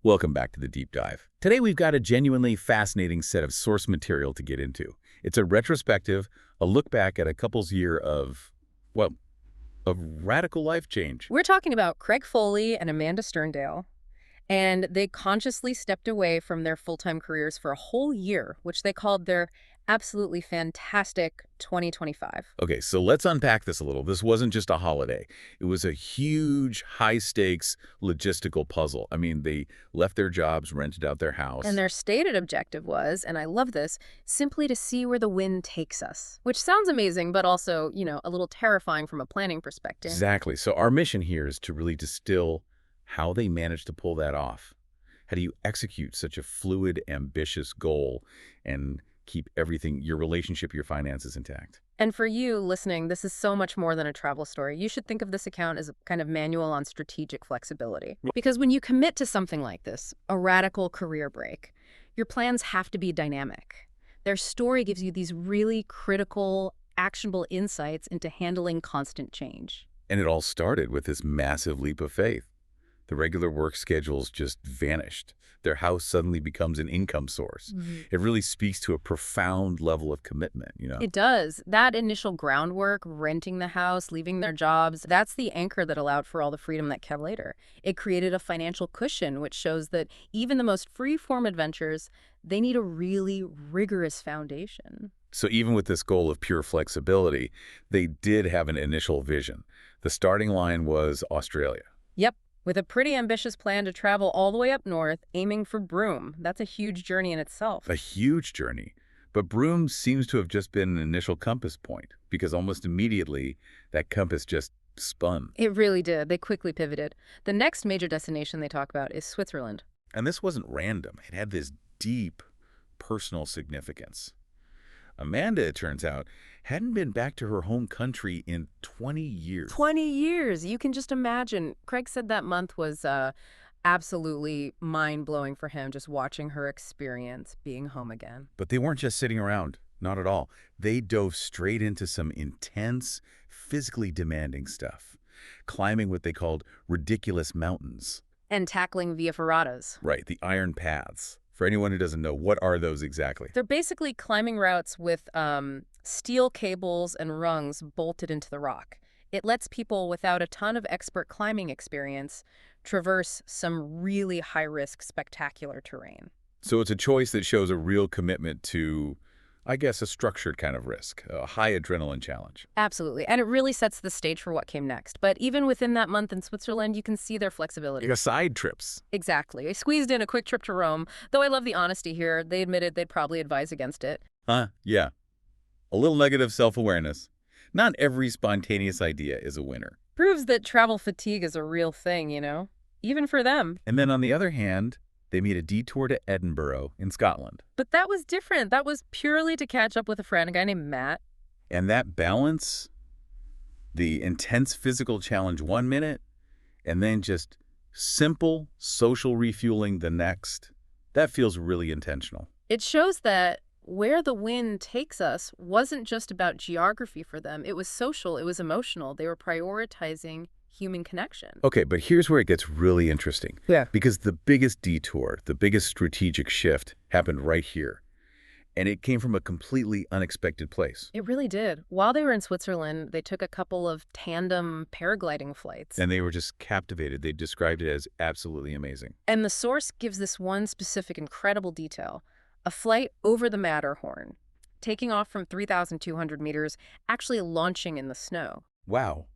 Welcome back to the Deep Dive. Today we've got a genuinely fascinating set of source material to get into. It's a retrospective, a look back at a couple's year of, well, of radical life change. We're talking about Craig Foley and Amanda Sterndale, and they consciously stepped away from their full-time careers for a whole year, which they called their absolutely fantastic 2025. Okay, so let's unpack this a little. This wasn't just a holiday. It was a huge, high-stakes logistical puzzle. I mean, they left their jobs, rented out their house. And their stated objective was, and I love this, simply to see where the wind takes us. Which sounds amazing, but also, a little terrifying from a planning perspective. Exactly. So our mission here is to really distill how they managed to pull that off. How do you execute such a fluid, ambitious goal and keep everything, your relationship, your finances intact? And for you listening, this is so much more than a travel story. You should think of this account as a kind of manual on strategic flexibility. Because when you commit to something like this, a radical career break, your plans have to be dynamic. Their story gives you these really critical, actionable insights into handling constant change. And it all started with this massive leap of faith. The regular work schedules just vanished. Their house suddenly becomes an income source. It really speaks to a profound level of commitment, It does. That initial groundwork, renting the house, leaving their jobs, that's the anchor that allowed for all the freedom that came later. It created a financial cushion, which shows that even the most free-form adventures, they need a really rigorous foundation. So even with this goal of pure flexibility, they did have an initial vision. The starting line was Australia. Yep. With a pretty ambitious plan to travel all the way up north, aiming for Broome. That's a huge journey in itself. A huge journey. But Broome seems to have just been an initial compass point, because almost immediately that compass just spun. It really did. They quickly pivoted. The next major destination they talk about is Switzerland. And this wasn't random. It had this deep personal significance. Amanda, it turns out, hadn't been back to her home country in 20 years. 20 years! You can just imagine. Craig said that month was absolutely mind-blowing for him, just watching her experience being home again. But they weren't just sitting around. Not at all. They dove straight into some intense, physically demanding stuff. Climbing what they called ridiculous mountains. And tackling via ferratas. Right, the iron paths. For anyone who doesn't know, what are those exactly? They're basically climbing routes with steel cables and rungs bolted into the rock. It lets people without a ton of expert climbing experience traverse some really high-risk, spectacular terrain. So it's a choice that shows a real commitment to, I guess, a structured kind of risk, a high adrenaline challenge. Absolutely. And it really sets the stage for what came next. But even within that month in Switzerland, you can see their flexibility. Like side trips. Exactly. I squeezed in a quick trip to Rome, though I love the honesty here. They admitted they'd probably advise against it. Yeah. A little negative self-awareness. Not every spontaneous idea is a winner. Proves that travel fatigue is a real thing, even for them. And then on the other hand, they made a detour to Edinburgh in Scotland. But that was different. That was purely to catch up with a friend, a guy named Matt. And that balance, the intense physical challenge 1 minute, and then just simple social refueling the next, that feels really intentional. It shows that where the wind takes us wasn't just about geography for them. It was social. It was emotional. They were prioritizing human connection. Okay, but here's where it gets really interesting. Yeah. Because the biggest detour, the biggest strategic shift happened right here. And it came from a completely unexpected place. It really did. While they were in Switzerland, they took a couple of tandem paragliding flights. And they were just captivated. They described it as absolutely amazing. And the source gives this one specific incredible detail. A flight over the Matterhorn, taking off from 3,200 meters, actually launching in the snow. Wow.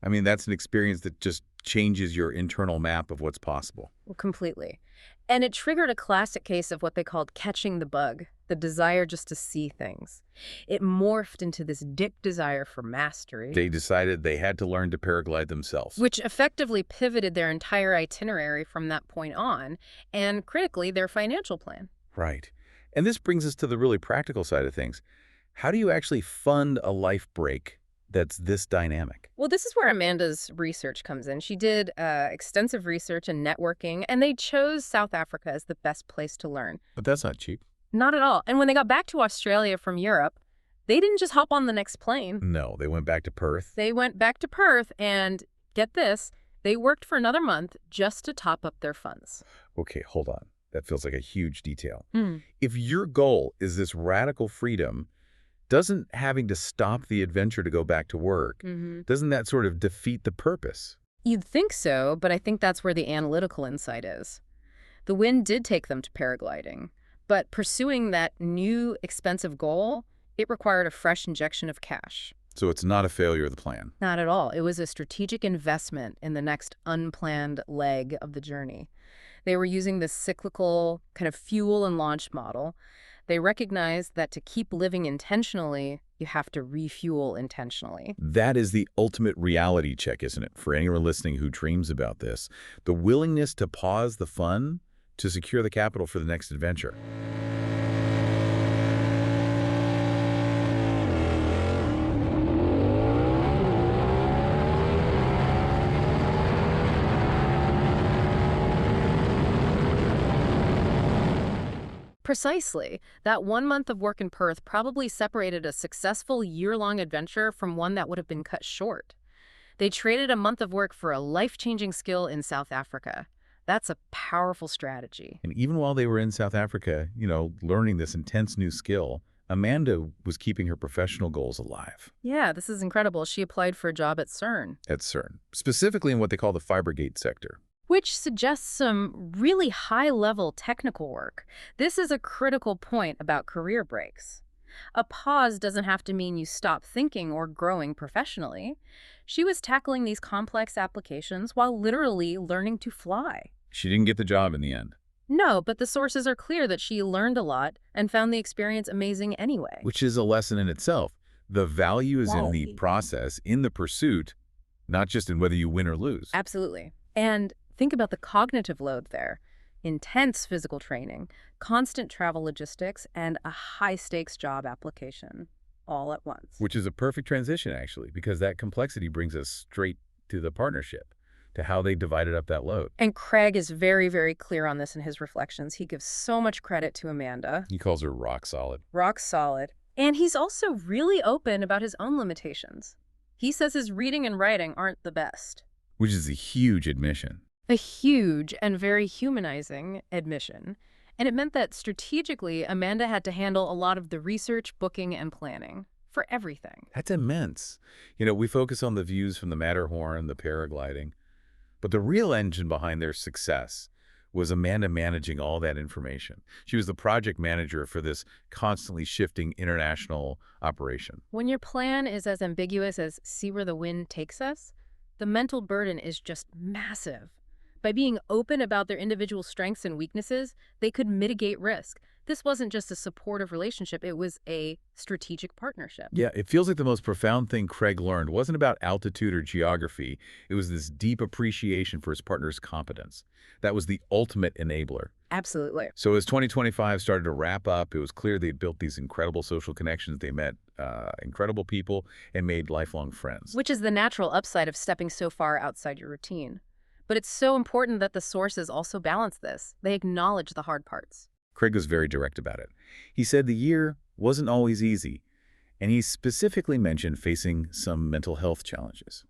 I mean, that's an experience that just changes your internal map of what's possible. Well, completely. And it triggered a classic case of what they called catching the bug, the desire just to see things. It morphed into this deep desire for mastery. They decided they had to learn to paraglide themselves. Which effectively pivoted their entire itinerary from that point on, and critically, their financial plan. Right. And this brings us to the really practical side of things. How do you actually fund a life break that's this dynamic? Well, this is where Amanda's research comes in. She did extensive research and networking, and they chose South Africa as the best place to learn. But that's not cheap. Not at all. And when they got back to Australia from Europe, they didn't just hop on the next plane. No, they went back to Perth. They went back to Perth and, get this, They worked for another month just to top up their funds. Okay, hold on. That feels like a huge detail. Hmm. If your goal is this radical freedom, doesn't having to stop the adventure to go back to work, doesn't that sort of defeat the purpose? You'd think so, but I think that's where the analytical insight is. The wind did take them to paragliding, but pursuing that new, expensive goal, it required a fresh injection of cash. So it's not a failure of the plan. Not at all. It was a strategic investment in the next unplanned leg of the journey. They were using this cyclical kind of fuel and launch model. They recognized that to keep living intentionally, you have to refuel intentionally. That is the ultimate reality check, isn't it, for anyone listening who dreams about this? The willingness to pause the fun to secure the capital for the next adventure. Precisely. That 1 month of work in Perth probably separated a successful year-long adventure from one that would have been cut short. They traded a month of work for a life-changing skill in South Africa. That's a powerful strategy. And even while they were in South Africa, learning this intense new skill, Amanda was keeping her professional goals alive Yeah, this is incredible. She applied for a job at CERN, at CERN, specifically in what they call the brigade sector. which suggests some really high-level technical work. This is a critical point about career breaks. A pause doesn't have to mean you stop thinking or growing professionally. She was tackling these complex applications while literally learning to fly. She didn't get the job in the end, No, but the sources are clear that she learned a lot and found the experience amazing anyway. which is a lesson in itself. The value is in the Right. process, in the pursuit, not just in whether you win or lose. Absolutely. And think about the cognitive load there. Intense physical training, constant travel logistics, and a high-stakes job application all at once. Which is a perfect transition, actually, because that complexity brings us straight to the partnership, to how they divided up that load. And Craig is very, very clear on this in his reflections. He gives so much credit to Amanda. He calls her rock solid. Rock solid. And he's also really open about his own limitations. He says his reading and writing aren't the best. Which is a huge admission. A huge and very humanizing admission. And it meant that strategically, Amanda had to handle a lot of the research, booking, and planning for everything. That's immense. We focus on the views from the Matterhorn, the paragliding, but the real engine behind their success was Amanda managing all that information. She was the project manager for this constantly shifting international operation. When your plan is as ambiguous as see where the wind takes us, the mental burden is just massive. By being open about their individual strengths and weaknesses, they could mitigate risk. This wasn't just a supportive relationship, it was a strategic partnership. Yeah, it feels like the most profound thing Craig learned wasn't about altitude or geography. It was this deep appreciation for his partner's competence. That was the ultimate enabler. Absolutely. So as 2025 started to wrap up, it was clear they'd built these incredible social connections. They met incredible people and made lifelong friends. Which is the natural upside of stepping so far outside your routine. But it's so important that the sources also balance this. They acknowledge the hard parts. Craig was very direct about it. He said the year wasn't always easy, and he specifically mentioned facing some mental health challenges.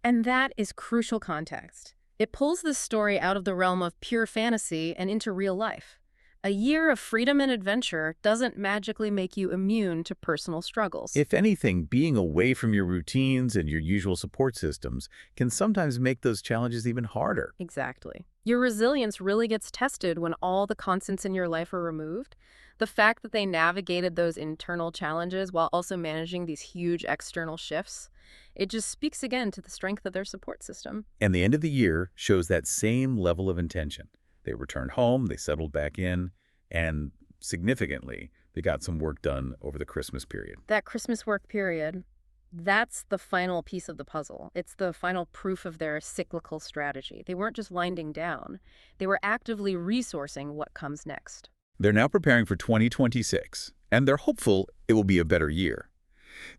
And that is crucial context. It pulls this story out of the realm of pure fantasy and into real life. A year of freedom and adventure doesn't magically make you immune to personal struggles. If anything, being away from your routines and your usual support systems can sometimes make those challenges even harder. Exactly. Your resilience really gets tested when all the constants in your life are removed. The fact that they navigated those internal challenges while also managing these huge external shifts, it just speaks again to the strength of their support system. And the end of the year shows that same level of intention. They returned home, they settled back in, and significantly, they got some work done over the Christmas period. That Christmas work period, that's the final piece of the puzzle. It's the final proof of their cyclical strategy. They weren't just winding down. They were actively resourcing what comes next. They're now preparing for 2026, and they're hopeful it will be a better year.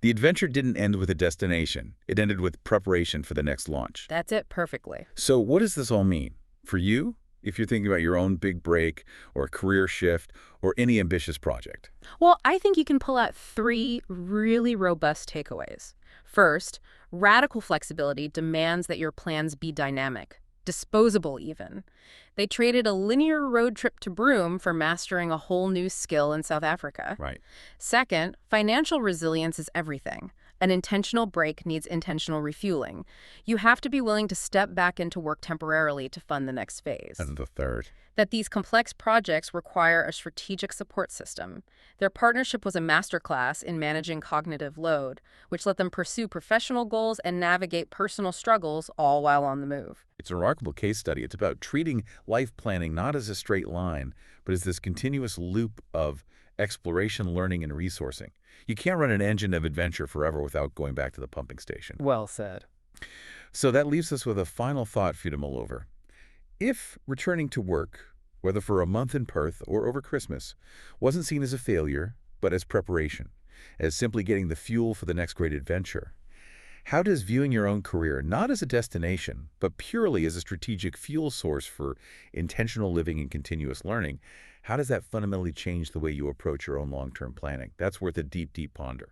The adventure didn't end with a destination. It ended with preparation for the next launch. That's it perfectly. So what does this all mean? For you, if you're thinking about your own big break or career shift or any ambitious project? Well, I think you can pull out three really robust takeaways. First, radical flexibility demands that your plans be dynamic, disposable even. They traded a linear road trip to Broome for mastering a whole new skill in South Africa. Right. Second, financial resilience is everything. An intentional break needs intentional refueling. You have to be willing to step back into work temporarily to fund the next phase. And the third. That these complex projects require a strategic support system. Their partnership was a masterclass in managing cognitive load, which let them pursue professional goals and navigate personal struggles all while on the move. It's a remarkable case study. It's about treating life planning not as a straight line, but as this continuous loop of exploration, learning, and resourcing. You can't run an engine of adventure forever without going back to the pumping station. Well said. So that leaves us with a final thought for you to mull over. If returning to work, whether for a month in Perth or over Christmas, wasn't seen as a failure, but as preparation, as simply getting the fuel for the next great adventure, how does viewing your own career not as a destination, but purely as a strategic fuel source for intentional living and continuous learning, how does that fundamentally change the way you approach your own long-term planning? That's worth a deep, deep ponder.